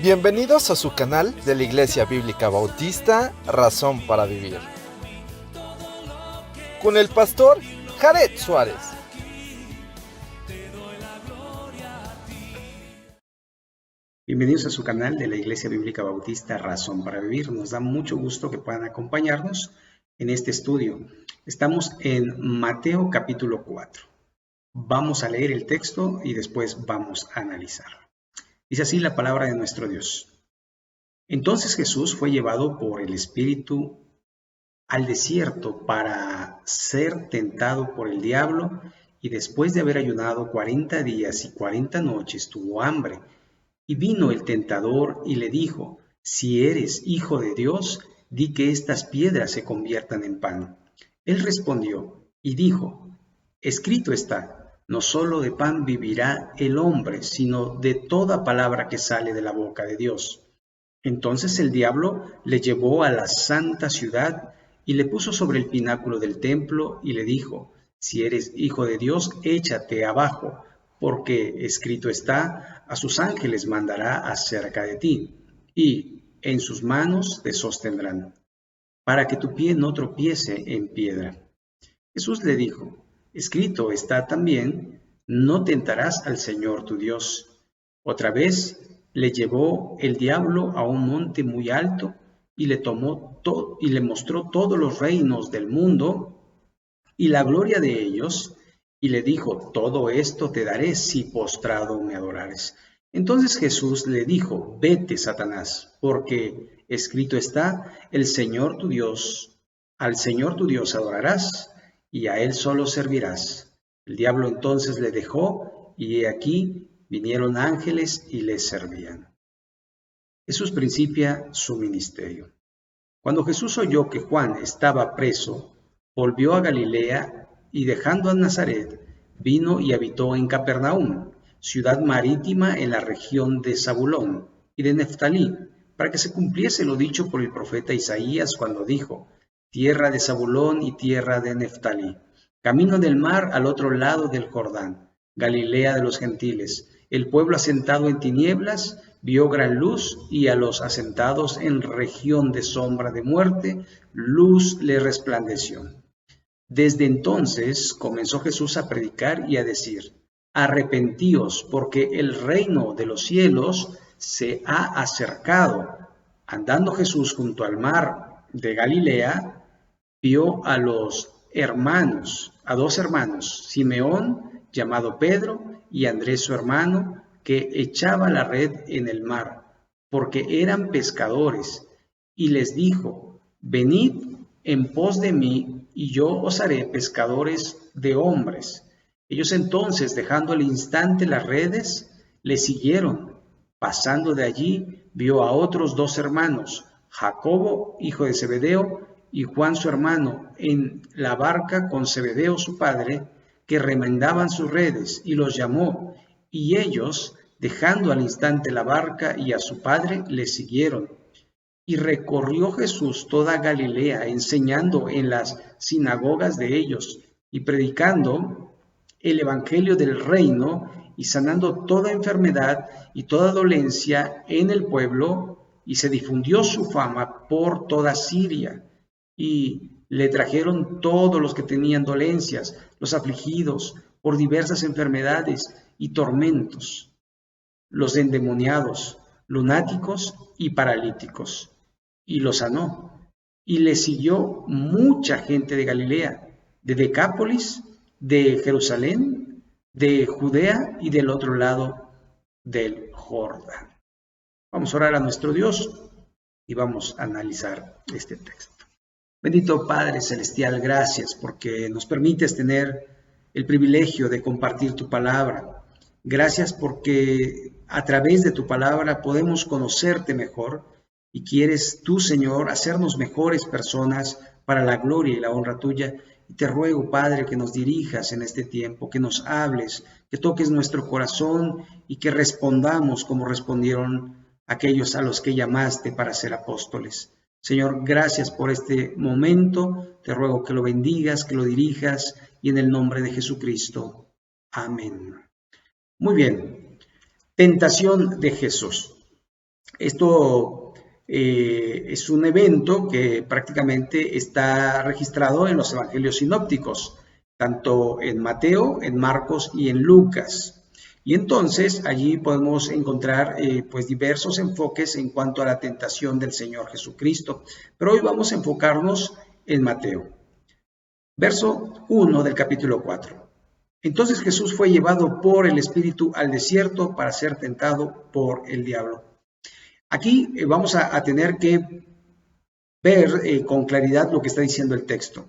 Bienvenidos a su canal de la Iglesia Bíblica Bautista, Razón para Vivir, con el pastor Jared Suárez. Bienvenidos a su canal de la Iglesia Bíblica Bautista, Razón para Vivir. Nos da mucho gusto que puedan acompañarnos en este estudio. Estamos en Mateo capítulo 4. Vamos a leer el texto y después vamos a analizarlo. Dice así la palabra de nuestro Dios. Entonces Jesús fue llevado por el Espíritu al desierto para ser tentado por el diablo, y después de haber ayunado 40 días y 40 noches tuvo hambre. Y vino el tentador y le dijo: si eres hijo de Dios, di que estas piedras se conviertan en pan. Él respondió y dijo: escrito está, no solo de pan vivirá el hombre, sino de toda palabra que sale de la boca de Dios. Entonces el diablo le llevó a la santa ciudad y le puso sobre el pináculo del templo y le dijo: si eres hijo de Dios, échate abajo, porque escrito está, a sus ángeles mandará acerca de ti, y en sus manos te sostendrán, para que tu pie no tropiece en piedra. Jesús le dijo: escrito está también, no tentarás al Señor tu Dios. Otra vez le llevó el diablo a un monte muy alto y le mostró todos los reinos del mundo y la gloria de ellos, y le dijo: todo esto te daré si postrado me adorares. Entonces Jesús le dijo: vete, Satanás, porque escrito está, al Señor tu Dios adorarás, y a él solo servirás. El diablo entonces le dejó, y he aquí vinieron ángeles y le servían. Jesús principia su ministerio. Cuando Jesús oyó que Juan estaba preso, volvió a Galilea, y dejando a Nazaret, vino y habitó en Capernaum, ciudad marítima en la región de Zabulón y de Neftalí, para que se cumpliese lo dicho por el profeta Isaías cuando dijo: tierra de Zabulón y tierra de Neftalí, camino del mar al otro lado del Jordán, Galilea de los gentiles. El pueblo asentado en tinieblas vio gran luz, y a los asentados en región de sombra de muerte, luz le resplandeció. Desde entonces comenzó Jesús a predicar y a decir: arrepentíos, porque el reino de los cielos se ha acercado. Andando Jesús junto al mar de Galilea, vio a dos hermanos, Simeón, llamado Pedro, y Andrés su hermano, que echaba la red en el mar, porque eran pescadores, y les dijo: venid en pos de mí, y yo os haré pescadores de hombres. Ellos entonces, dejando al instante las redes, le siguieron. Pasando de allí, vio a otros dos hermanos, Jacobo, hijo de Zebedeo, y Juan su hermano, en la barca con Zebedeo su padre, que remendaban sus redes, y los llamó, y ellos, dejando al instante la barca y a su padre, le siguieron. Y recorrió Jesús toda Galilea, enseñando en las sinagogas de ellos, y predicando el evangelio del reino, y sanando toda enfermedad y toda dolencia en el pueblo, y se difundió su fama por toda Siria. Y le trajeron todos los que tenían dolencias, los afligidos por diversas enfermedades y tormentos, los endemoniados, lunáticos y paralíticos, y los sanó. Y le siguió mucha gente de Galilea, de Decápolis, de Jerusalén, de Judea y del otro lado del Jordán. Vamos a orar a nuestro Dios y vamos a analizar este texto. Bendito Padre Celestial, gracias porque nos permites tener el privilegio de compartir tu palabra. Gracias porque a través de tu palabra podemos conocerte mejor, y quieres tú, Señor, hacernos mejores personas para la gloria y la honra tuya. Y te ruego, Padre, que nos dirijas en este tiempo, que nos hables, que toques nuestro corazón y que respondamos como respondieron aquellos a los que llamaste para ser apóstoles. Señor, gracias por este momento. Te ruego que lo bendigas, que lo dirijas, y en el nombre de Jesucristo. Amén. Muy bien. Tentación de Jesús. Esto es un evento que prácticamente está registrado en los evangelios sinópticos, tanto en Mateo, en Marcos y en Lucas. Y entonces allí podemos encontrar pues diversos enfoques en cuanto a la tentación del Señor Jesucristo. Pero hoy vamos a enfocarnos en Mateo. Verso 1 del capítulo 4. Entonces Jesús fue llevado por el Espíritu al desierto para ser tentado por el diablo. Aquí vamos a tener que ver con claridad lo que está diciendo el texto.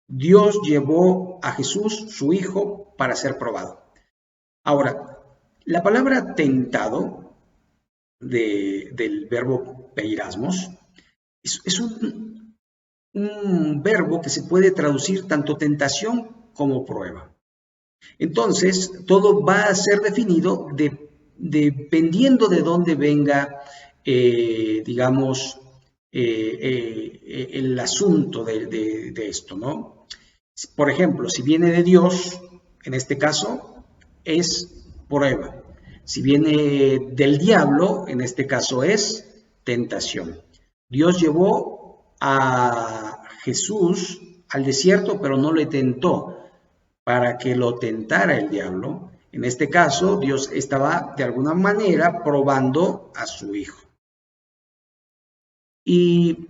Dios llevó a Jesús, su Hijo, para ser probado. Ahora, la palabra tentado del verbo peirasmos es un verbo que se puede traducir tanto tentación como prueba. Entonces, todo va a ser definido dependiendo de dónde venga, digamos, el asunto de esto, ¿no? Por ejemplo, si viene de Dios, en este caso, es prueba. Si viene del diablo, en este caso es tentación. Dios llevó a Jesús al desierto, pero no le tentó para que lo tentara el diablo. En este caso, Dios estaba de alguna manera probando a su Hijo. Y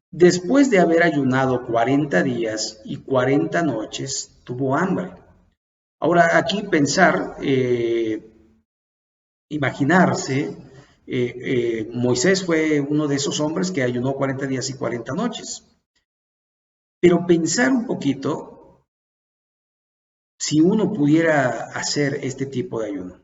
después de haber ayunado 40 días y 40 noches, tuvo hambre. Ahora, aquí pensar, imaginarse, Moisés fue uno de esos hombres que ayunó 40 días y 40 noches. Pero pensar un poquito si uno pudiera hacer este tipo de ayuno.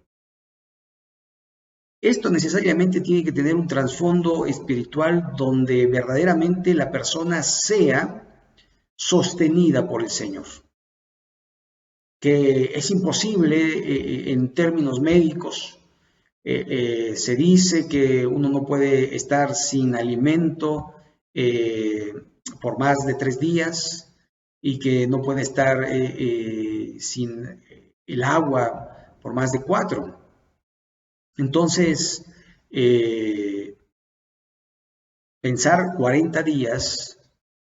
Esto necesariamente tiene que tener un trasfondo espiritual donde verdaderamente la persona sea sostenida por el Señor. Que es imposible en términos médicos. Se dice que uno no puede estar sin alimento por más de 3 días y que no puede estar sin el agua por más de 4. Entonces, pensar 40 días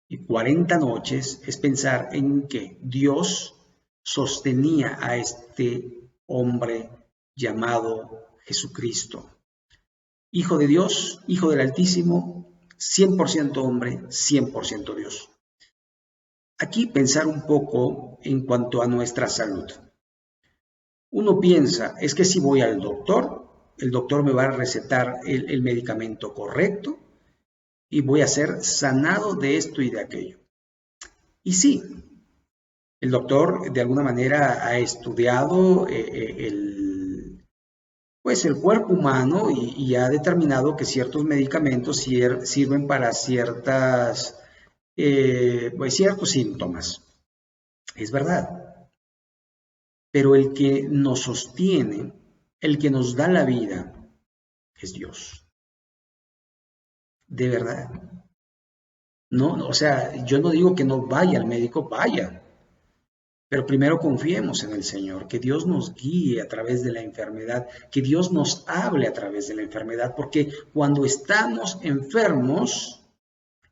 y 40 noches es pensar en que Dios sostenía a este hombre llamado Jesucristo. Hijo de Dios, Hijo del Altísimo, 100% hombre, 100% Dios. Aquí pensar un poco en cuanto a nuestra salud. Uno piensa, es que si voy al doctor, el doctor me va a recetar el medicamento correcto y voy a ser sanado de esto y de aquello. Y sí, el doctor de alguna manera ha estudiado el cuerpo humano y ha determinado que ciertos medicamentos sirven para ciertos síntomas. Es verdad. Pero el que nos sostiene, el que nos da la vida, es Dios. De verdad. No, o sea, yo no digo que no vaya al médico, vaya. Pero primero confiemos en el Señor, que Dios nos guíe a través de la enfermedad, que Dios nos hable a través de la enfermedad, porque cuando estamos enfermos,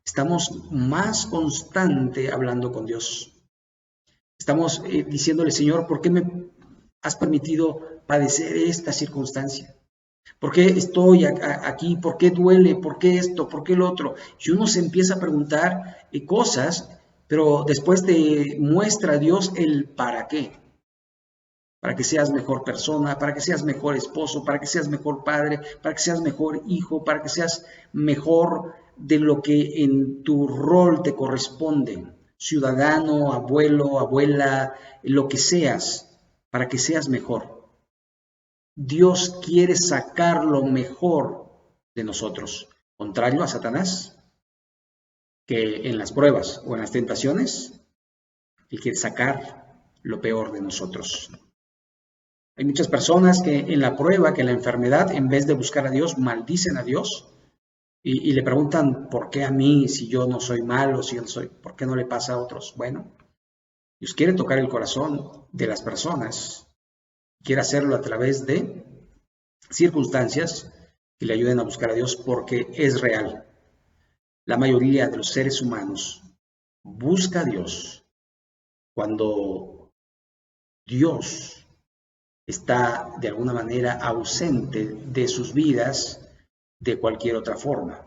estamos más constante hablando con Dios. Estamos diciéndole, Señor, ¿por qué me has permitido padecer esta circunstancia? ¿Por qué estoy aquí? ¿Por qué duele? ¿Por qué esto? ¿Por qué el otro? Y uno se empieza a preguntar cosas, pero después te muestra a Dios el para qué. Para que seas mejor persona, para que seas mejor esposo, para que seas mejor padre, para que seas mejor hijo, para que seas mejor de lo que en tu rol te corresponde. Ciudadano, abuelo, abuela, lo que seas, para que seas mejor. Dios quiere sacar lo mejor de nosotros, contrario a Satanás, que en las pruebas o en las tentaciones, Él quiere sacar lo peor de nosotros. Hay muchas personas que en la prueba, que en la enfermedad, en vez de buscar a Dios, maldicen a Dios y le preguntan, ¿por qué a mí si yo no soy malo, si yo no soy, por qué no le pasa a otros? Bueno, Dios quiere tocar el corazón de las personas, quiere hacerlo a través de circunstancias que le ayuden a buscar a Dios porque es real. La mayoría de los seres humanos busca a Dios cuando Dios está de alguna manera ausente de sus vidas de cualquier otra forma.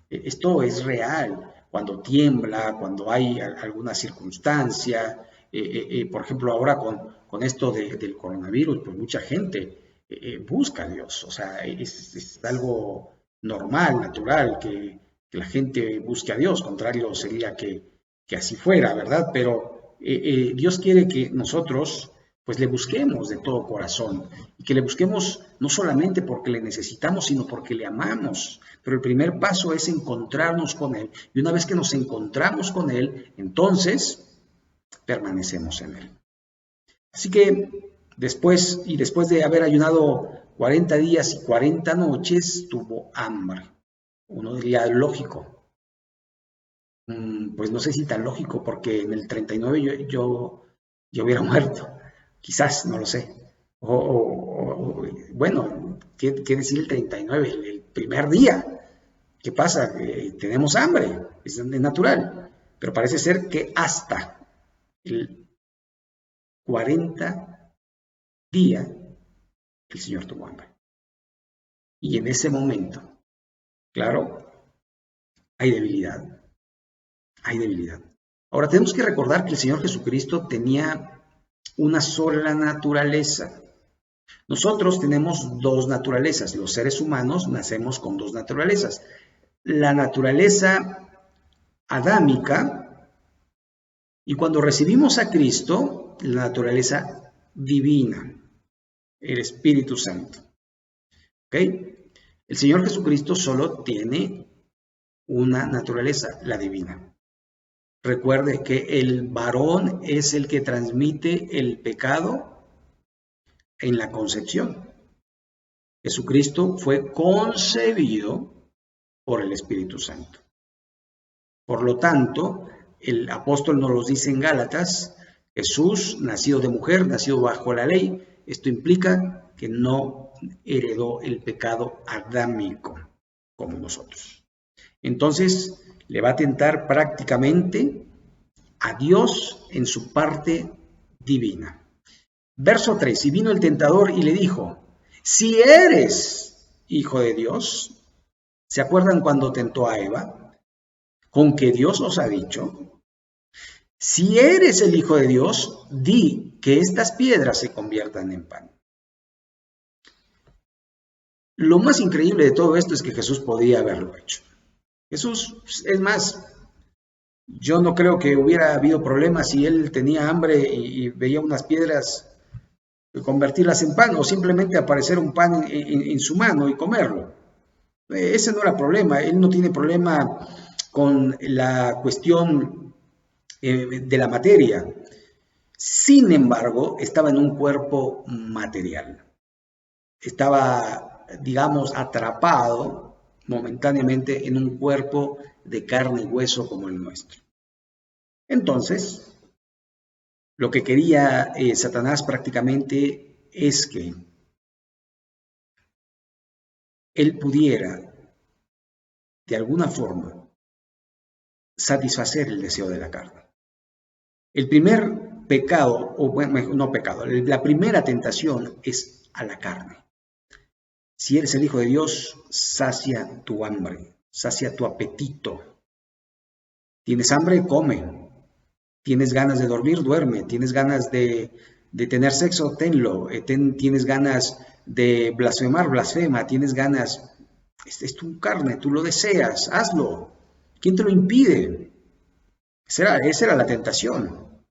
Esto es real. Cuando tiembla, cuando hay alguna circunstancia, por ejemplo, ahora con esto del coronavirus, pues mucha gente busca a Dios. O sea, es algo normal, natural, que la gente busque a Dios. Contrario sería que así fuera, ¿verdad? Pero Dios quiere que nosotros pues le busquemos de todo corazón y que le busquemos no solamente porque le necesitamos, sino porque le amamos. Pero el primer paso es encontrarnos con Él y una vez que nos encontramos con Él, entonces permanecemos en Él. Así que después de haber ayunado 40 días y 40 noches, tuvo hambre. Uno diría lógico. Pues no sé si tan lógico, porque en el 39 yo hubiera muerto. Quizás, no lo sé. Bueno, ¿qué decir el 39? El primer día. ¿Qué pasa? Tenemos hambre, es natural. Pero parece ser que hasta el 40 día el Señor tuvo hambre. Y en ese momento, claro, hay debilidad. Hay debilidad. Ahora tenemos que recordar que el Señor Jesucristo tenía una sola naturaleza. Nosotros tenemos dos naturalezas. Los seres humanos nacemos con dos naturalezas. La naturaleza adámica y cuando recibimos a Cristo, la naturaleza divina, el Espíritu Santo. ¿Ok? El Señor Jesucristo solo tiene una naturaleza, la divina. Recuerde que el varón es el que transmite el pecado en la concepción. Jesucristo fue concebido por el Espíritu Santo. Por lo tanto, el apóstol nos lo dice en Gálatas, Jesús, nacido de mujer, nacido bajo la ley, esto implica que no heredó el pecado adámico como nosotros. Entonces, le va a tentar prácticamente a Dios en su parte divina. Verso 3, y vino el tentador y le dijo, si eres hijo de Dios, ¿se acuerdan cuando tentó a Eva? Con que Dios os ha dicho, si eres el hijo de Dios, di que estas piedras se conviertan en pan. Lo más increíble de todo esto es que Jesús podía haberlo hecho. Jesús, es más, yo no creo que hubiera habido problemas si él tenía hambre y veía unas piedras, convertirlas en pan o simplemente aparecer un pan en su mano y comerlo. Ese no era problema. Él no tiene problema con la cuestión de la materia. Sin embargo, estaba en un cuerpo material. Estaba, digamos, atrapado momentáneamente en un cuerpo de carne y hueso como el nuestro. Entonces, lo que quería Satanás prácticamente es que él pudiera, de alguna forma, satisfacer el deseo de la carne. El primer pecado, o bueno, no pecado, la primera tentación es a la carne. Si eres el Hijo de Dios, sacia tu hambre, sacia tu apetito. ¿Tienes hambre? Come. ¿Tienes ganas de dormir? Duerme. ¿Tienes ganas de tener sexo? Tenlo. ¿Tienes ganas de blasfemar? Blasfema. ¿Tienes ganas? Es tu carne, tú lo deseas, hazlo. ¿Quién te lo impide? Esa era la tentación.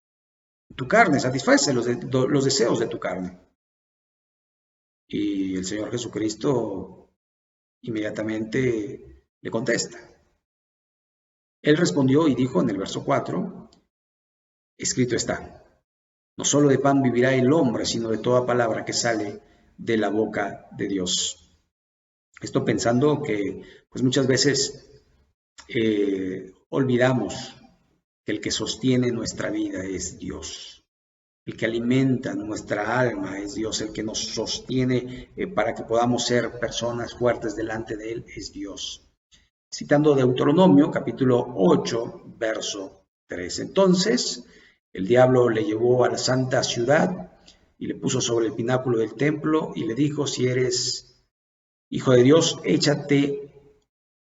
Tu carne, satisface los deseos de tu carne. Y el Señor Jesucristo inmediatamente le contesta. Él respondió y dijo en el verso 4, escrito está, no solo de pan vivirá el hombre, sino de toda palabra que sale de la boca de Dios. Esto pensando que pues muchas veces olvidamos que el que sostiene nuestra vida es Dios. el que alimenta nuestra alma es Dios, el que nos sostiene para que podamos ser personas fuertes delante de Él es Dios. Citando Deuteronomio, capítulo 8, verso 3. Entonces, el diablo le llevó a la santa ciudad y le puso sobre el pináculo del templo y le dijo, si eres hijo de Dios, échate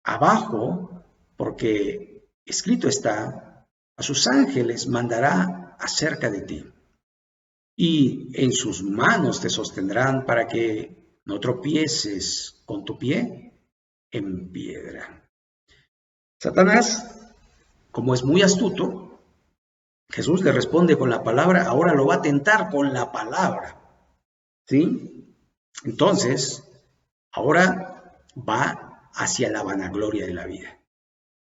abajo, porque escrito está, a sus ángeles mandará acerca de ti, y en sus manos te sostendrán para que no tropieces con tu pie en piedra. Satanás, como es muy astuto, Jesús le responde con la palabra, ahora lo va a tentar con la palabra, ¿sí? Entonces, ahora va hacia la vanagloria de la vida.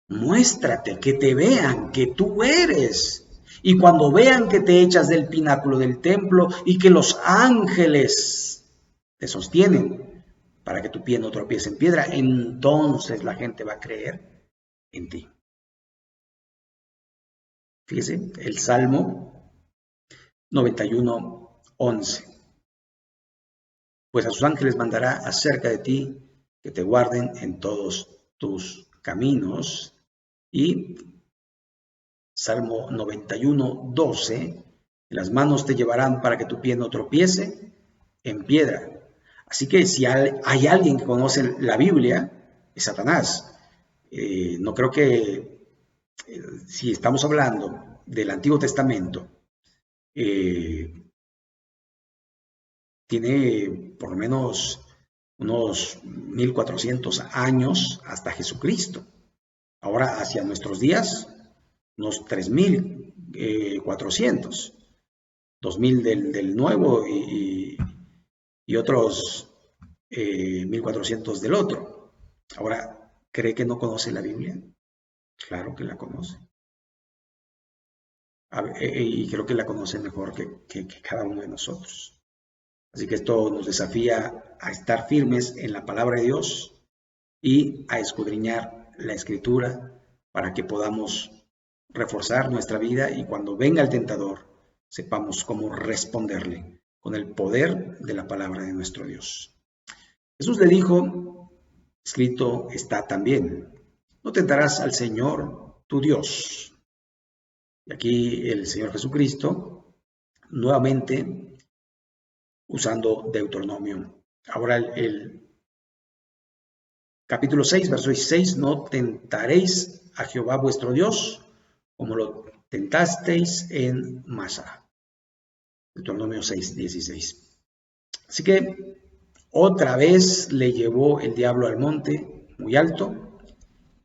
Muéstrate, que te vean, que tú eres. Y cuando vean que te echas del pináculo del templo y que los ángeles te sostienen para que tu pie no tropiece en piedra, entonces la gente va a creer en ti. Fíjese, el Salmo 91, 11. Pues a sus ángeles mandará acerca de ti que te guarden en todos tus caminos. Y Salmo 91, 12. En las manos te llevarán para que tu pie no tropiece en piedra. Así que si hay alguien que conoce la Biblia, es Satanás. No creo que si estamos hablando del Antiguo Testamento, tiene por lo menos unos 1400 años hasta Jesucristo. Ahora, hacia nuestros días, unos 3400, 2000 del nuevo y otros 1400 del otro. Ahora, ¿cree que no conoce la Biblia? Claro que la conoce. Y creo que la conoce mejor que cada uno de nosotros. Así que esto nos desafía a estar firmes en la palabra de Dios y a escudriñar la Escritura para que podamos reforzar nuestra vida y cuando venga el tentador sepamos cómo responderle con el poder de la palabra de nuestro Dios. Jesús le dijo, escrito está también, no tentarás al Señor tu Dios. Y aquí el Señor Jesucristo, nuevamente usando Deuteronomio. Ahora el capítulo 6, verso 16, no tentaréis a Jehová vuestro Dios como lo tentasteis en Masa. Deuteronomio 6, 16. Así que otra vez le llevó el diablo al monte muy alto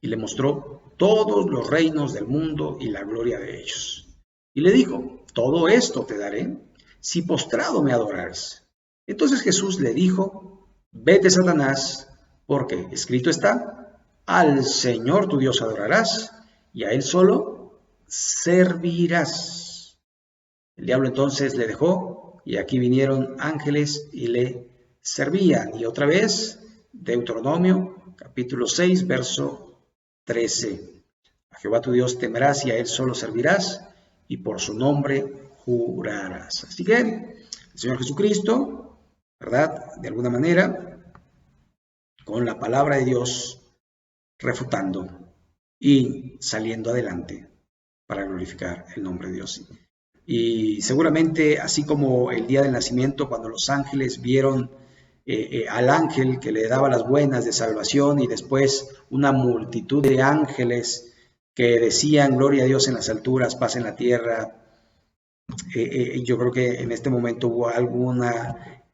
y le mostró todos los reinos del mundo y la gloria de ellos. Y le dijo, todo esto te daré si postrado me adorares. Entonces Jesús le dijo, vete Satanás, porque escrito está, al Señor tu Dios adorarás y a Él solo servirás. El diablo entonces le dejó y aquí vinieron ángeles y le servían. Y otra vez, Deuteronomio capítulo 6, verso 13. A Jehová tu Dios temerás y a Él solo servirás y por su nombre jurarás. Así que el Señor Jesucristo, ¿verdad? De alguna manera, con la palabra de Dios, refutando y saliendo adelante para glorificar el nombre de Dios. Y seguramente, así como el día del nacimiento, cuando los ángeles vieron al ángel que le daba las buenas de salvación y después una multitud de ángeles que decían gloria a Dios en las alturas, paz en la tierra, yo creo que en este momento hubo alguna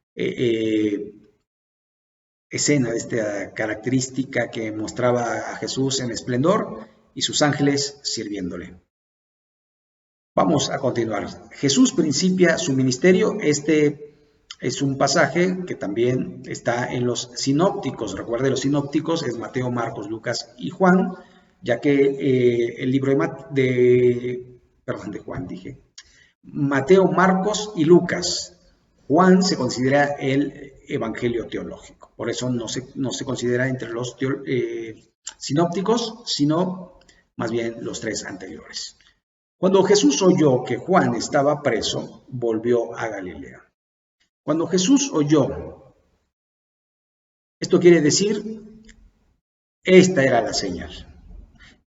escena de esta característica que mostraba a Jesús en esplendor y sus ángeles sirviéndole. Vamos a continuar. Jesús principia su ministerio. Este es un pasaje que también está en los sinópticos. Recuerde, los sinópticos es Mateo, Marcos, Lucas y Juan, ya que el libro de Juan, Mateo, Marcos y Lucas. Juan se considera el evangelio teológico. Por eso no se considera entre los sinópticos, sino más bien los tres anteriores. Cuando Jesús oyó que Juan estaba preso, volvió a Galilea. Cuando Jesús oyó, esto quiere decir, esta era la señal.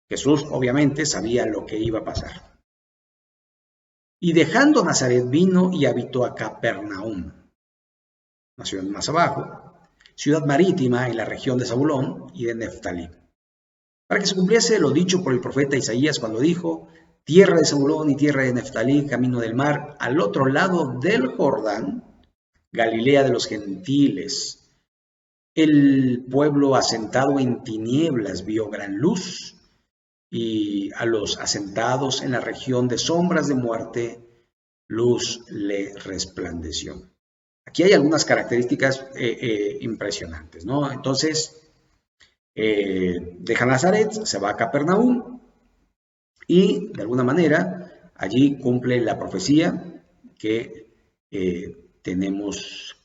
Jesús obviamente sabía lo que iba a pasar. Y dejando Nazaret vino y habitó a Capernaum, una ciudad más abajo, ciudad marítima en la región de Zabulón y de Neftalí, para que se cumpliese lo dicho por el profeta Isaías cuando dijo: tierra de Zabulón y tierra de Neftalí, camino del mar, al otro lado del Jordán, Galilea de los gentiles. El pueblo asentado en tinieblas vio gran luz, y a los asentados en la región de sombras de muerte, luz le resplandeció. Aquí hay algunas características impresionantes, ¿no? Entonces, deja Nazaret, se va a Capernaum y de alguna manera allí cumple la profecía que tenemos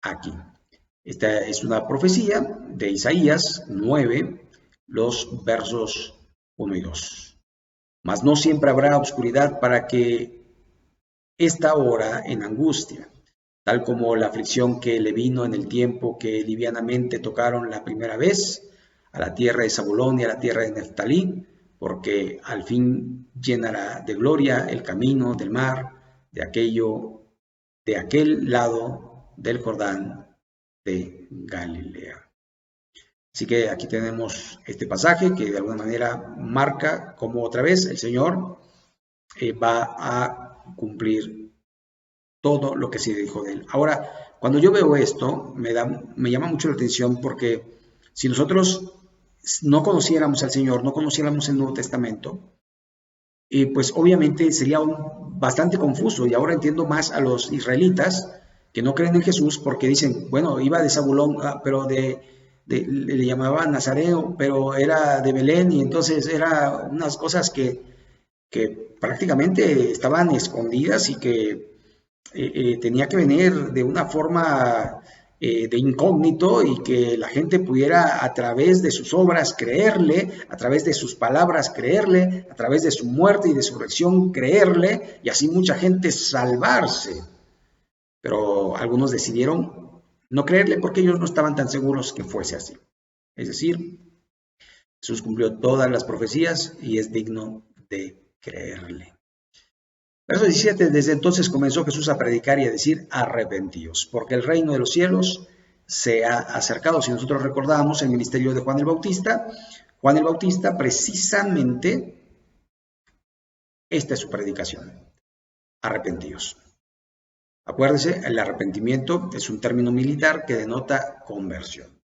aquí. Esta es una profecía de Isaías 9, los versos 1 y 2. Mas no siempre habrá oscuridad para que esta hora en angustia, tal como la aflicción que le vino en el tiempo que livianamente tocaron la primera vez a la tierra de Zabulón y a la tierra de Neftalí, porque al fin llenará de gloria el camino del mar de aquel lado del Jordán de Galilea. Así que aquí tenemos este pasaje que de alguna manera marca cómo otra vez el Señor va a cumplir todo lo que se dijo de él. Ahora, cuando yo veo esto, me llama mucho la atención porque si nosotros no conociéramos al Señor, no conociéramos el Nuevo Testamento, pues obviamente sería bastante confuso. Y ahora entiendo más a los israelitas que no creen en Jesús porque dicen, bueno, iba de Zabulón, pero le llamaban Nazareo, pero era de Belén, y entonces era unas cosas que prácticamente estaban escondidas y que tenía que venir de una forma de incógnito, y que la gente pudiera a través de sus obras creerle, a través de sus palabras creerle, a través de su muerte y de su resurrección creerle, y así mucha gente salvarse. Pero algunos decidieron no creerle porque ellos no estaban tan seguros que fuese así. Es decir, Jesús cumplió todas las profecías y es digno de creerle. Verso 17, desde entonces comenzó Jesús a predicar y a decir: arrepentíos, porque el reino de los cielos se ha acercado. Si nosotros recordamos el ministerio de Juan el Bautista precisamente, esta es su predicación: arrepentíos. Acuérdese, el arrepentimiento es un término militar que denota conversión.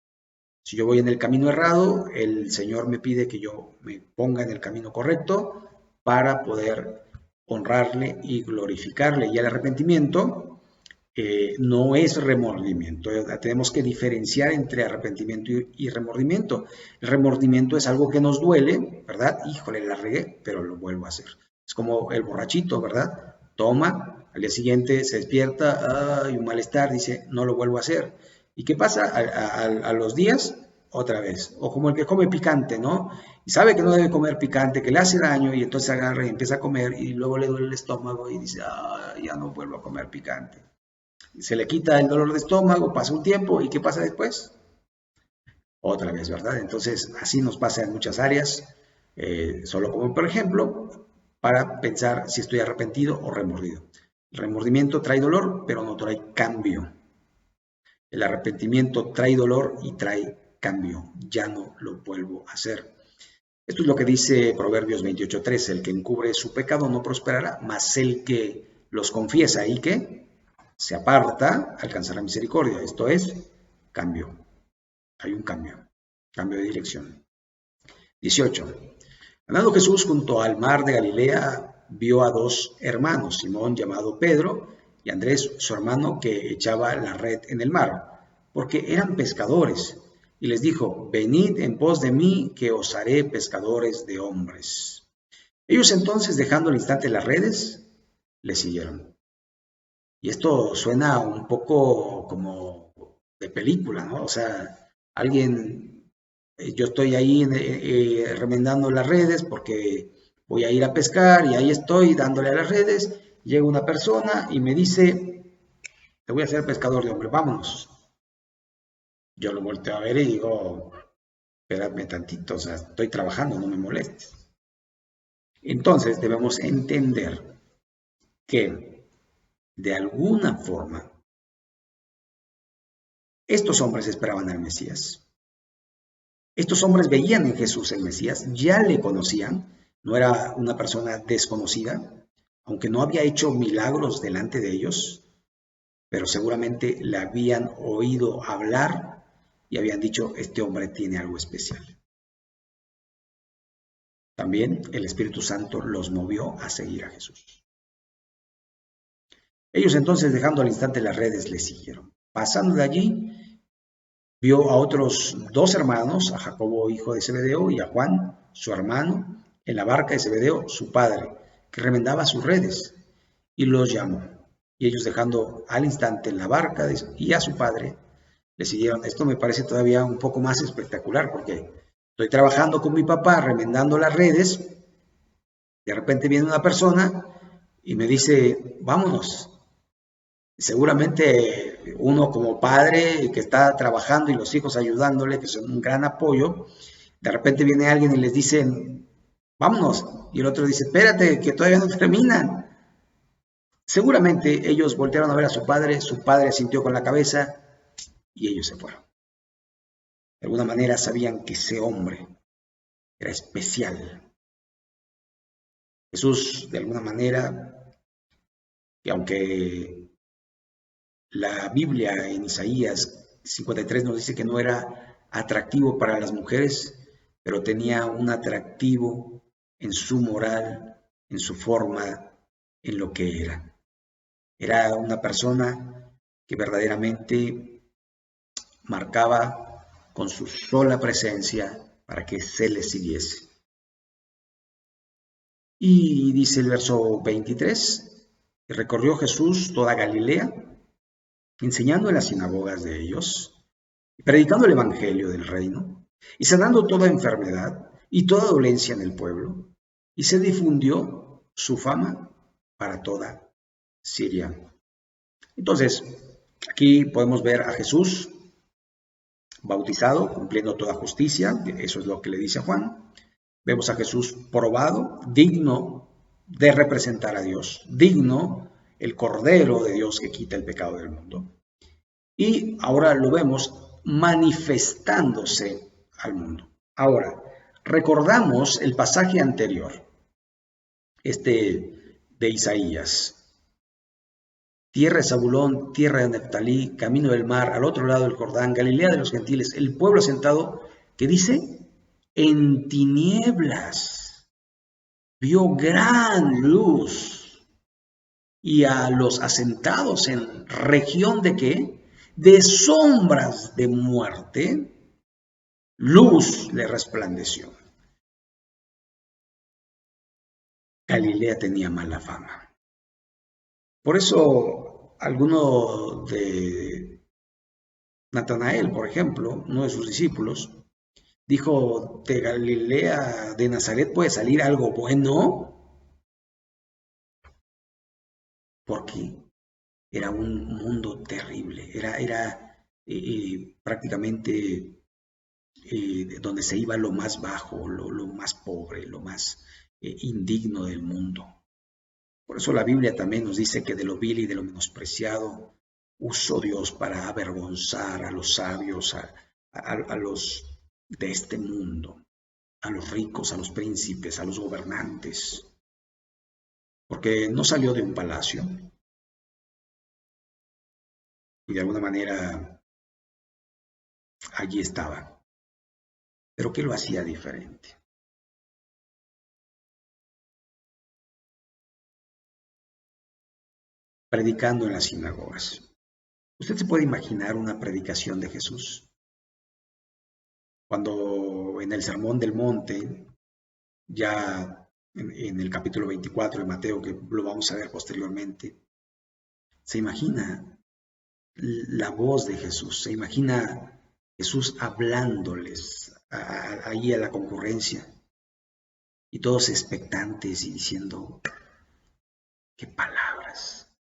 Si yo voy en el camino errado, el Señor me pide que yo me ponga en el camino correcto para poder honrarle y glorificarle. Y el arrepentimiento no es remordimiento. Tenemos que diferenciar entre arrepentimiento y remordimiento. El remordimiento es algo que nos duele, ¿verdad? Híjole, la regué, pero lo vuelvo a hacer. Es como el borrachito, ¿verdad? Toma, al día siguiente se despierta, hay un malestar, dice, no lo vuelvo a hacer. ¿Y qué pasa? A los días, otra vez. O como el que come picante, ¿no? Y sabe que no debe comer picante, que le hace daño, y entonces agarra y empieza a comer, y luego le duele el estómago y dice, ya no vuelvo a comer picante. Se le quita el dolor de estómago, pasa un tiempo, ¿y qué pasa después? Otra vez, ¿verdad? Entonces, así nos pasa en muchas áreas, solo como por ejemplo, para pensar si estoy arrepentido o remordido. El remordimiento trae dolor, pero no trae cambio. El arrepentimiento trae dolor y trae cambio. Ya no lo vuelvo a hacer. Esto es lo que dice Proverbios 28:13. El que encubre su pecado no prosperará, mas el que los confiesa y que se aparta alcanzará misericordia. Esto es cambio. Hay un cambio de dirección. 18. Andando Jesús junto al mar de Galilea, vio a dos hermanos, Simón llamado Pedro y Andrés su hermano, que echaba la red en el mar, porque eran pescadores, y les dijo: venid en pos de mí, que os haré pescadores de hombres. Ellos entonces, dejando al instante las redes, le siguieron. Y esto suena un poco como de película, ¿no? O sea, alguien, yo estoy ahí remendando las redes porque voy a ir a pescar y ahí estoy dándole a las redes. Llega una persona y me dice, te voy a hacer pescador de hombres, vámonos. Yo lo volteo a ver y digo, espérame tantito, o sea, estoy trabajando, no me molestes. Entonces debemos entender que de alguna forma estos hombres esperaban al Mesías. Estos hombres veían en Jesús el Mesías, ya le conocían, no era una persona desconocida, aunque no había hecho milagros delante de ellos, pero seguramente le habían oído hablar y habían dicho, este hombre tiene algo especial. También el Espíritu Santo los movió a seguir a Jesús. Ellos entonces, dejando al instante las redes, le siguieron. Pasando de allí, vio a otros 2 hermanos, a Jacobo, hijo de Zebedeo, y a Juan, su hermano, en la barca de Zebedeo, su padre, que remendaba sus redes, y los llamó. Y ellos, dejando al instante la barca y a su padre, le siguieron. Esto me parece todavía un poco más espectacular, porque estoy trabajando con mi papá, remendando las redes, de repente viene una persona y me dice, vámonos. Seguramente uno como padre que está trabajando y los hijos ayudándole, que son un gran apoyo, de repente viene alguien y les dice, vámonos. Y el otro dice, espérate, que todavía no terminan. Seguramente ellos voltearon a ver a su padre asintió con la cabeza y ellos se fueron. De alguna manera sabían que ese hombre era especial. Jesús, de alguna manera, que aunque la Biblia en Isaías 53 nos dice que no era atractivo para las mujeres, pero tenía un atractivo en su moral, en su forma, en lo que era. Era una persona que verdaderamente marcaba con su sola presencia para que se le siguiese. Y dice el verso 23, y recorrió Jesús toda Galilea, enseñando en las sinagogas de ellos, predicando el evangelio del reino, y sanando toda enfermedad y toda dolencia en el pueblo, y se difundió su fama para toda Siria. Entonces, aquí podemos ver a Jesús bautizado, cumpliendo toda justicia, eso es lo que le dice a Juan. Vemos a Jesús probado, digno de representar a Dios, digno, el Cordero de Dios que quita el pecado del mundo. Y ahora lo vemos manifestándose al mundo. Ahora, recordamos el pasaje anterior, de Isaías. Tierra de Zabulón, tierra de Neftalí, camino del mar, al otro lado del Jordán, Galilea de los gentiles, el pueblo asentado, que dice, en tinieblas vio gran luz, y a los asentados en región de ¿qué? De sombras de muerte, luz le resplandeció. Galilea tenía mala fama. Por eso alguno de Natanael, por ejemplo, uno de sus discípulos, dijo, de Galilea, de Nazaret puede salir algo bueno, porque era un mundo terrible, era prácticamente donde se iba lo más bajo, lo más pobre, lo más indigno del mundo. Por eso la Biblia también nos dice que de lo vil y de lo menospreciado usó Dios para avergonzar a los sabios, a los de este mundo, a los ricos, a los príncipes, a los gobernantes, porque no salió de un palacio y de alguna manera allí estaba. Pero ¿qué lo hacía diferente? Predicando en las sinagogas. ¿Usted se puede imaginar una predicación de Jesús? Cuando en el Sermón del Monte, ya en el capítulo 24 de Mateo, que lo vamos a ver posteriormente, se imagina la voz de Jesús, se imagina Jesús hablándoles ahí a la concurrencia. Y todos expectantes y diciendo, qué palabras.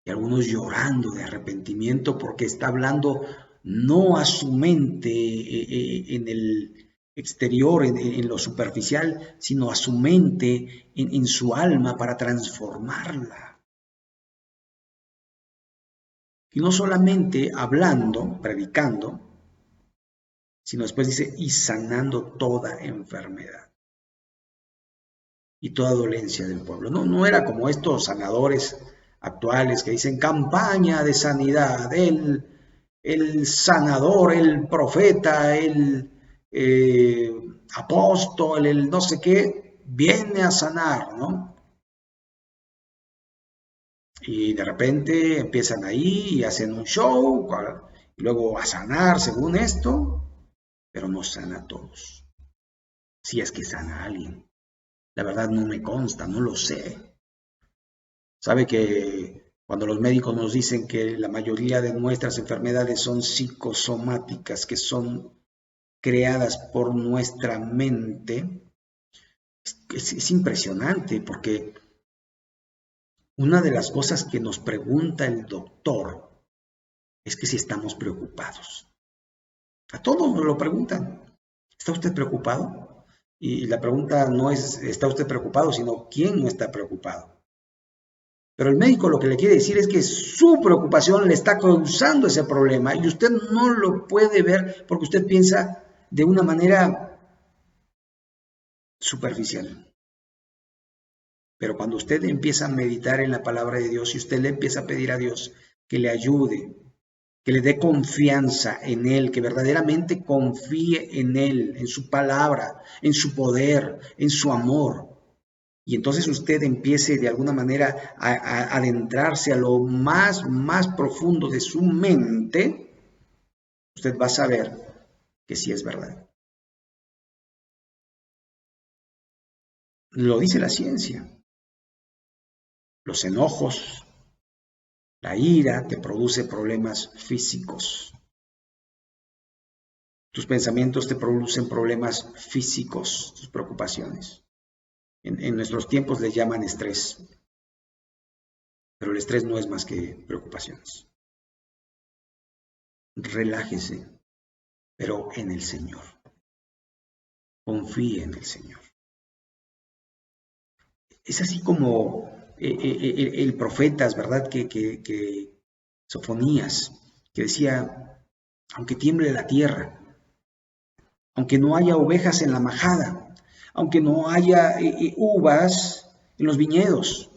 Y algunos llorando de arrepentimiento porque está hablando no a su mente en el exterior, en lo superficial, sino a su mente, en su alma para transformarla. Y no solamente hablando, predicando, sino después dice, y sanando toda enfermedad y toda dolencia del pueblo. No era como estos sanadores actuales que dicen campaña de sanidad, el sanador, el profeta, el apóstol, el no sé qué, viene a sanar, ¿no? Y de repente empiezan ahí y hacen un show, y luego a sanar según esto, pero no sana a todos. Si es que sana a alguien. La verdad no me consta, no lo sé. Sabe que cuando los médicos nos dicen que la mayoría de nuestras enfermedades son psicosomáticas, que son creadas por nuestra mente, es impresionante porque una de las cosas que nos pregunta el doctor es que si estamos preocupados. A todos nos lo preguntan. ¿Está usted preocupado? Y la pregunta no es ¿está usted preocupado?, sino ¿quién no está preocupado? Pero el médico lo que le quiere decir es que su preocupación le está causando ese problema y usted no lo puede ver porque usted piensa de una manera superficial. Pero cuando usted empieza a meditar en la palabra de Dios y usted le empieza a pedir a Dios que le ayude, que le dé confianza en Él, que verdaderamente confíe en Él, en su palabra, en su poder, en su amor, y entonces usted empiece de alguna manera a adentrarse a lo más profundo de su mente, usted va a saber que sí es verdad. Lo dice la ciencia. Los enojos, la ira te produce problemas físicos. Tus pensamientos te producen problemas físicos, tus preocupaciones. En nuestros tiempos les llaman estrés, pero el estrés no es más que preocupaciones. Relájese, pero en el Señor. Confíe en el Señor. Es así como el profetas, ¿verdad? Que Sofonías, que decía, aunque tiemble la tierra, aunque no haya ovejas en la majada, aunque no haya uvas en los viñedos,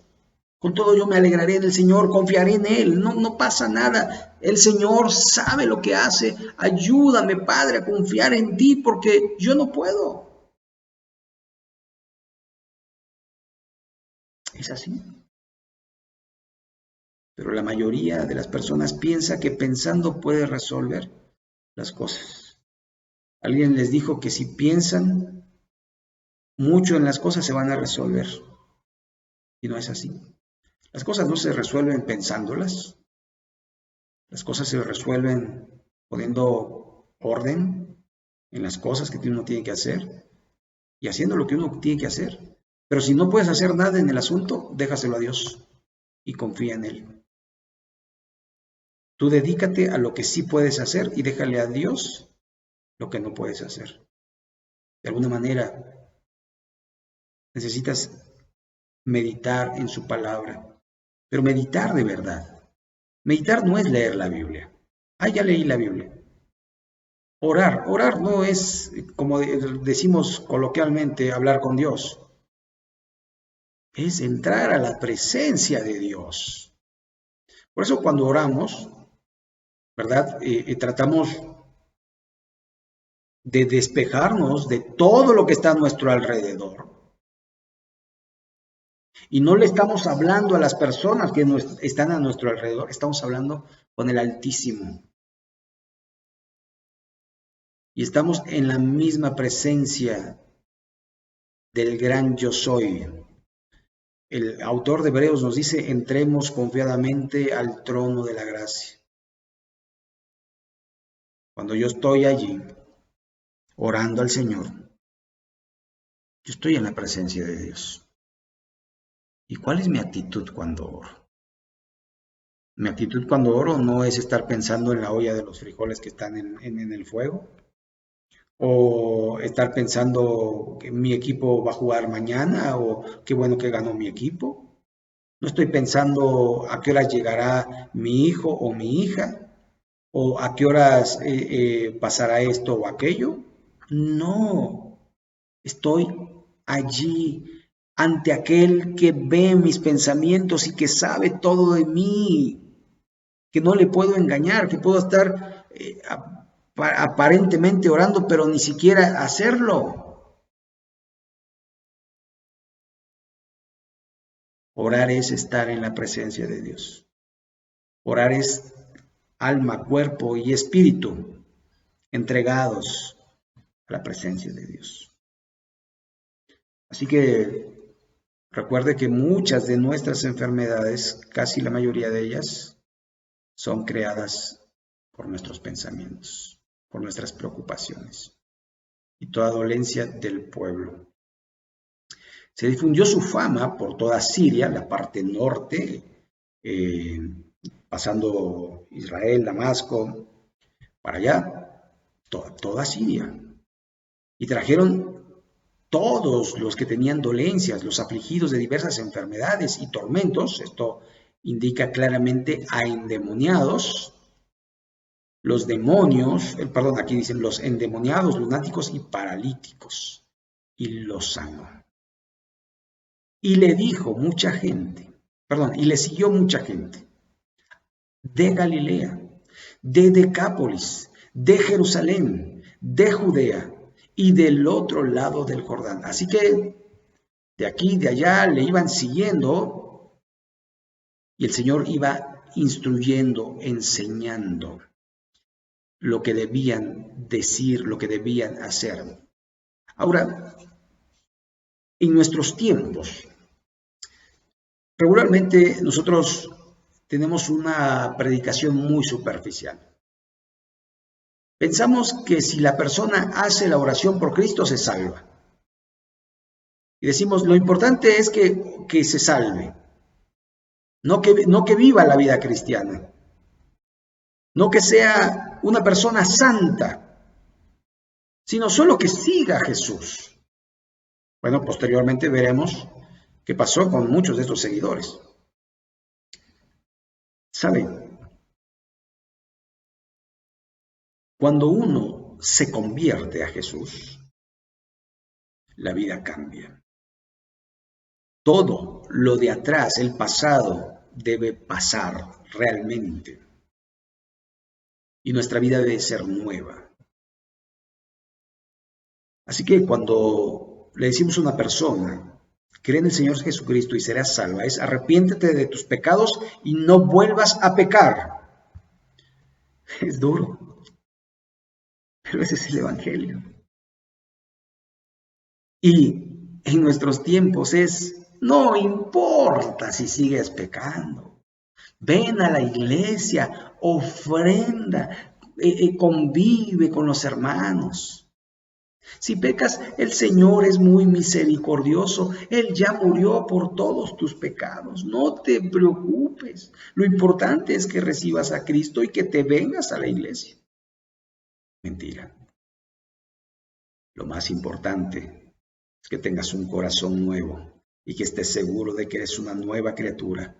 con todo yo me alegraré en el Señor, confiaré en Él, no pasa nada. El Señor sabe lo que hace. Ayúdame, Padre, a confiar en ti porque yo no puedo. Es así. Pero la mayoría de las personas piensa que pensando puede resolver las cosas. Alguien les dijo que si piensan mucho en las cosas se van a resolver. Y no es así. Las cosas no se resuelven pensándolas. Las cosas se resuelven poniendo orden en las cosas que uno tiene que hacer y haciendo lo que uno tiene que hacer. Pero si no puedes hacer nada en el asunto, déjaselo a Dios y confía en Él. Tú dedícate a lo que sí puedes hacer y déjale a Dios lo que no puedes hacer. De alguna manera, necesitas meditar en su palabra, pero meditar de verdad. Meditar no es leer la Biblia. Ya leí la Biblia. Orar no es, como decimos coloquialmente, hablar con Dios. Es entrar a la presencia de Dios. Por eso cuando oramos, ¿verdad? Tratamos de despejarnos de todo lo que está a nuestro alrededor. Y no le estamos hablando a las personas que están a nuestro alrededor, estamos hablando con el Altísimo. Y estamos en la misma presencia del gran yo soy. El autor de Hebreos nos dice, entremos confiadamente al trono de la gracia. Cuando yo estoy allí, orando al Señor, Yo estoy en la presencia de Dios. ¿Y cuál es mi actitud cuando oro? Mi actitud cuando oro no es estar pensando en la olla de los frijoles que están en el fuego, o estar pensando que mi equipo va a jugar mañana, o qué bueno que ganó mi equipo. No estoy pensando a qué horas llegará mi hijo o mi hija, o a qué horas pasará esto o aquello. No, estoy allí ante aquel que ve mis pensamientos y que sabe todo de mí, que no le puedo engañar, que puedo estar aparentemente orando, pero ni siquiera hacerlo. Orar es estar en la presencia de Dios. Orar es alma, cuerpo y espíritu entregados a la presencia de Dios. Así que recuerde que muchas de nuestras enfermedades, casi la mayoría de ellas, son creadas por nuestros pensamientos, por nuestras preocupaciones y toda dolencia del pueblo. Se difundió su fama por toda Siria, la parte norte, pasando Israel, Damasco, para allá, toda Siria. Y trajeron todos los que tenían dolencias, los afligidos de diversas enfermedades y tormentos. Esto indica claramente a endemoniados, los demonios, perdón, aquí dicen los endemoniados, lunáticos y paralíticos, y los sanó. Y le dijo mucha gente, y le siguió mucha gente de Galilea, de Decápolis, de Jerusalén, de Judea y del otro lado del Jordán. Así que de aquí, de allá, le iban siguiendo y el Señor iba instruyendo, enseñando lo que debían decir, lo que debían hacer. Ahora, en nuestros tiempos, regularmente nosotros tenemos una predicación muy superficial. Pensamos que si la persona hace la oración por Cristo, se salva. Y decimos, lo importante es que se salve, no que viva la vida cristiana, no que sea una persona santa, sino solo que siga a Jesús. Bueno, posteriormente veremos qué pasó con muchos de estos seguidores. ¿Saben? Cuando uno se convierte a Jesús, la vida cambia. Todo lo de atrás, el pasado, debe pasar realmente. Y nuestra vida debe ser nueva. Así que cuando le decimos a una persona, cree en el Señor Jesucristo y serás salva, es arrepiéntete de tus pecados y no vuelvas a pecar. Es duro, pero ese es el Evangelio. Y en nuestros tiempos no importa si sigues pecando. Ven a la iglesia, ofrenda, convive con los hermanos. Si pecas, el Señor es muy misericordioso. Él ya murió por todos tus pecados. No te preocupes. Lo importante es que recibas a Cristo y que te vengas a la iglesia. Mentira. Lo más importante es que tengas un corazón nuevo y que estés seguro de que eres una nueva criatura,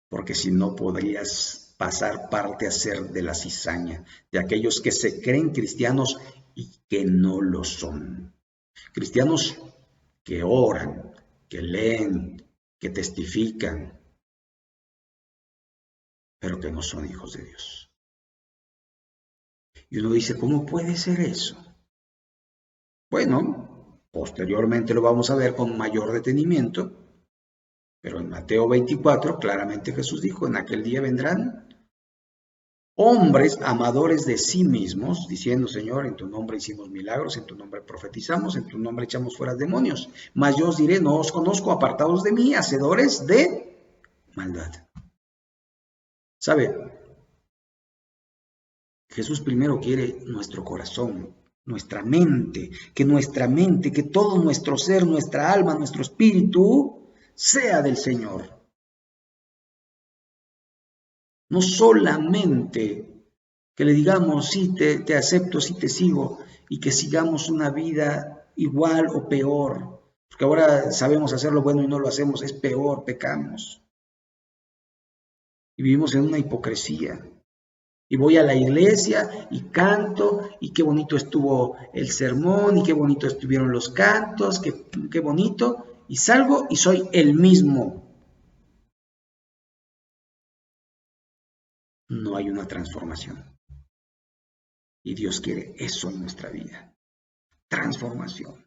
porque si no podrías pasar parte a ser de la cizaña, de aquellos que se creen cristianos y que no lo son. Cristianos que oran, que leen, que testifican, pero que no son hijos de Dios. Y uno dice, ¿cómo puede ser eso? Bueno, posteriormente lo vamos a ver con mayor detenimiento, pero en Mateo 24 claramente Jesús dijo, en aquel día vendrán hombres amadores de sí mismos, diciendo, Señor, en tu nombre hicimos milagros, en tu nombre profetizamos, en tu nombre echamos fuera demonios. Mas yo os diré, no os conozco, apartados de mí, hacedores de maldad. ¿Sabe? Jesús primero quiere nuestro corazón, nuestra mente, que todo nuestro ser, nuestra alma, nuestro espíritu, sea del Señor. No solamente que le digamos, sí, te acepto, sí te sigo, y que sigamos una vida igual o peor, porque ahora sabemos hacer lo bueno y no lo hacemos, es peor, pecamos. Y vivimos en una hipocresía. Y voy a la iglesia y canto, y qué bonito estuvo el sermón, y qué bonito estuvieron los cantos, qué bonito, y salgo y soy el mismo. No hay una transformación. Y Dios quiere eso en nuestra vida. Transformación.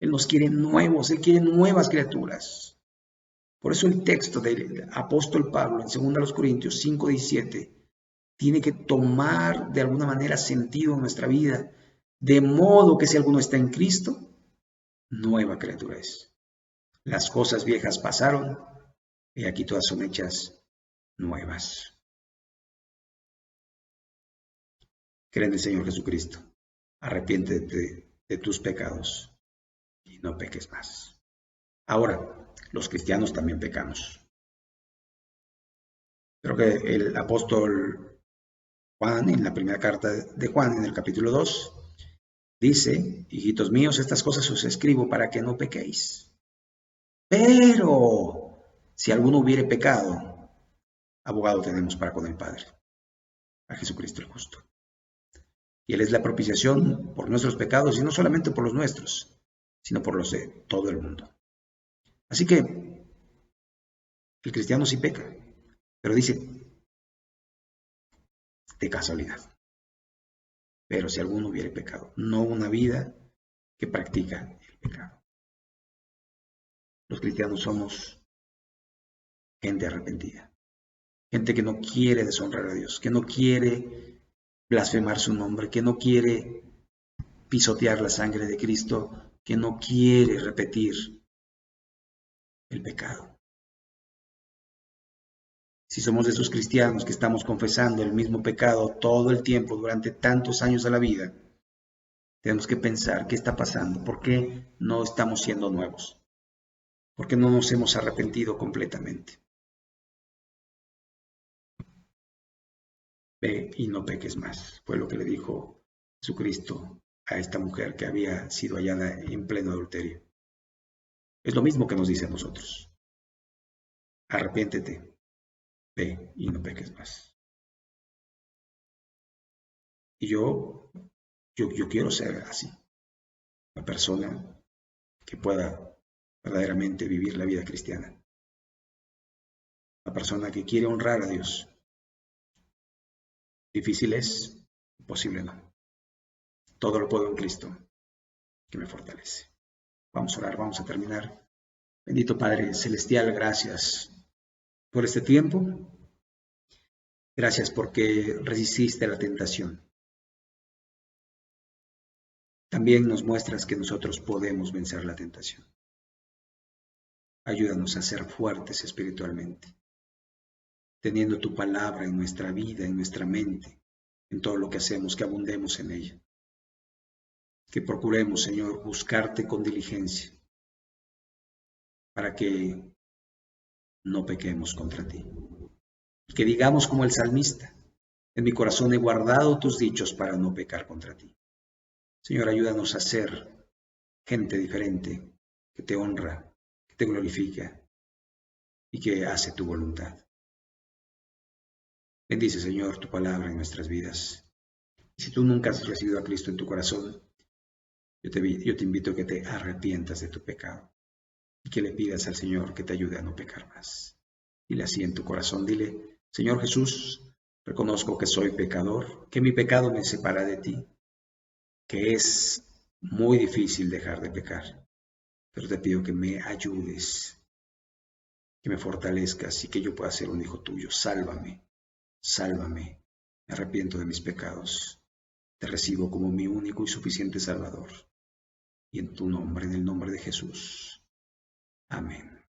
Él nos quiere nuevos, Él quiere nuevas criaturas. Por eso el texto del apóstol Pablo en 2 Corintios 5:17 tiene que tomar de alguna manera sentido en nuestra vida, de modo que si alguno está en Cristo, nueva criatura es. Las cosas viejas pasaron y aquí todas son hechas nuevas. Cree en el Señor Jesucristo, arrepiéntete de tus pecados y no peques más. Ahora, los cristianos también pecamos. Creo que el apóstol Juan, en la primera carta de Juan, en el capítulo 2, dice, hijitos míos, estas cosas os escribo para que no pequéis. Pero, si alguno hubiere pecado, abogado tenemos para con el Padre, a Jesucristo el justo. Y Él es la propiciación por nuestros pecados, y no solamente por los nuestros, sino por los de todo el mundo. Así que, el cristiano sí peca, pero dice, de casualidad. Pero si alguno hubiere pecado, no una vida que practica el pecado. Los cristianos somos gente arrepentida, gente que no quiere deshonrar a Dios, que no quiere blasfemar su nombre, que no quiere pisotear la sangre de Cristo, que no quiere repetir el pecado. Si somos de esos cristianos que estamos confesando el mismo pecado todo el tiempo durante tantos años de la vida, tenemos que pensar qué está pasando, por qué no estamos siendo nuevos, por qué no nos hemos arrepentido completamente. Ve y no peques más, fue lo que le dijo Jesucristo a esta mujer que había sido hallada en pleno adulterio. Es lo mismo que nos dice a nosotros. Arrepiéntete, ve y no peques más. Y yo quiero ser así, una persona que pueda verdaderamente vivir la vida cristiana. Una persona que quiere honrar a Dios. Difícil es, imposible no. Todo lo puedo en Cristo, que me fortalece. Vamos a orar, vamos a terminar. Bendito Padre Celestial, gracias por este tiempo. Gracias porque resististe a la tentación. También nos muestras que nosotros podemos vencer la tentación. Ayúdanos a ser fuertes espiritualmente, teniendo tu palabra en nuestra vida, en nuestra mente, en todo lo que hacemos, que abundemos en ella. Que procuremos, Señor, buscarte con diligencia, para que no pequemos contra ti. Y que digamos como el salmista, en mi corazón he guardado tus dichos para no pecar contra ti. Señor, ayúdanos a ser gente diferente, que te honra, que te glorifica y que hace tu voluntad. Bendice, Señor, tu palabra en nuestras vidas. Y si tú nunca has recibido a Cristo en tu corazón, yo te invito a que te arrepientas de tu pecado y que le pidas al Señor que te ayude a no pecar más. Dile así en tu corazón, dile, Señor Jesús, reconozco que soy pecador, que mi pecado me separa de ti, que es muy difícil dejar de pecar, pero te pido que me ayudes, que me fortalezcas y que yo pueda ser un hijo tuyo. Sálvame, sálvame, me arrepiento de mis pecados, te recibo como mi único y suficiente Salvador. Y en tu nombre, en el nombre de Jesús. Amén.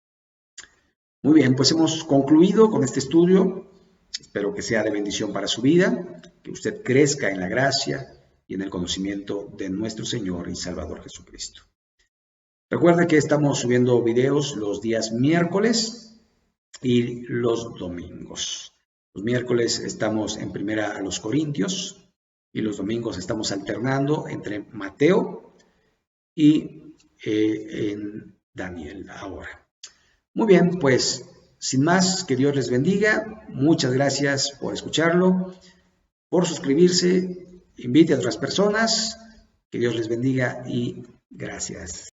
Muy bien, pues hemos concluido con este estudio. Espero que sea de bendición para su vida, que usted crezca en la gracia y en el conocimiento de nuestro Señor y Salvador Jesucristo. Recuerda que estamos subiendo videos los días miércoles y los domingos. Los miércoles estamos en Primera a los Corintios y los domingos estamos alternando entre Mateo y en Daniel ahora. Muy bien, pues sin más, que Dios les bendiga. Muchas gracias por escucharlo, por suscribirse, invite a otras personas, que Dios les bendiga y gracias.